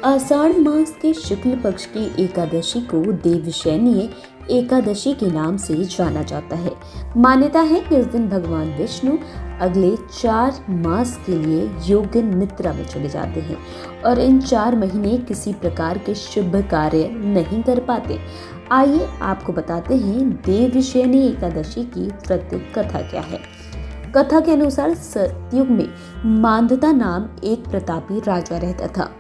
आषाढ़ मास के शुक्ल पक्ष की एकादशी को देवशयनी एकादशी के नाम से जाना जाता है। मान्यता है कि इस दिन भगवान विष्णु अगले 4 मास के लिए योग निद्रा में चले जाते हैं और इन 4 महीने किसी प्रकार के शुभ कार्य नहीं कर पाते। आइए आपको बताते हैं देवशयनी एकादशी की व्रत कथा क्या है। कथा के अनुसार सतयुग में मांधाता नाम एक प्रतापी राजा रहता था।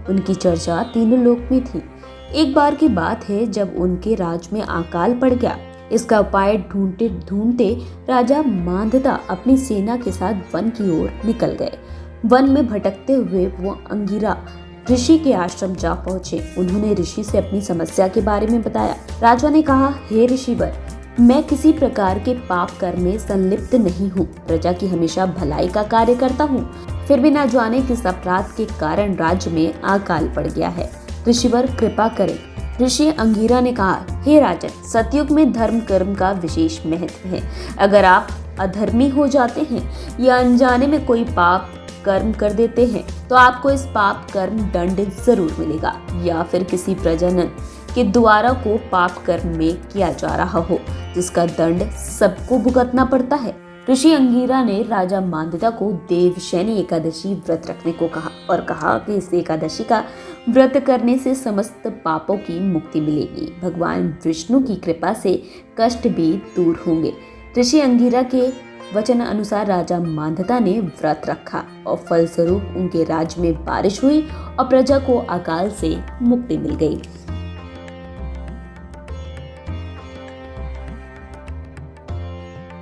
उनकी चर्चा तीनों लोक में थी। एक बार की बात है जब उनके राज में अकाल पड़ गया। इसका उपाय ढूंढते ढूंढते राजा मांधाता अपनी सेना के साथ वन की ओर निकल गए। वन में भटकते हुए वो अंगिरा ऋषि के आश्रम जा पहुंचे। उन्होंने ऋषि से अपनी समस्या के बारे में बताया। राजा ने कहा, हे ऋषिवर, मैं किसी प्रकार के पाप कर्म में संलिप्त नहीं हूँ। प्रजा की हमेशा भलाई का कार्य करता हूँ। फिर भी न जाने किस अपराध के कारण राज्य में अकाल पड़ गया है। ऋषिवर कृपा करें। ऋषि अंगिरा ने कहा, हे राजन, सतयुग में धर्म कर्म का विशेष महत्व है। अगर आप अधर्मी हो जाते हैं या अनजाने में कोई पाप कर्म कर देते हैं तो आपको इस पाप कर्म दंड जरूर मिलेगा, या फिर किसी प्रजनन के द्वारा को पाप कर्म में किया जा रहा हो जिसका दंड सबको भुगतना पड़ता है। ऋषि अंगिरा ने राजा मांधाता को देवशयनी एकादशी व्रत रखने को कहा और कहा कि इस एकादशी का व्रत करने से समस्त पापों की मुक्ति मिलेगी। भगवान विष्णु की कृपा से कष्ट भी दूर होंगे। ऋषि अंगिरा के वचन अनुसार राजा मांधाता ने व्रत रखा और फलस्वरूप उनके राज्य में बारिश हुई और प्रजा को अकाल से मुक्ति मिल गई।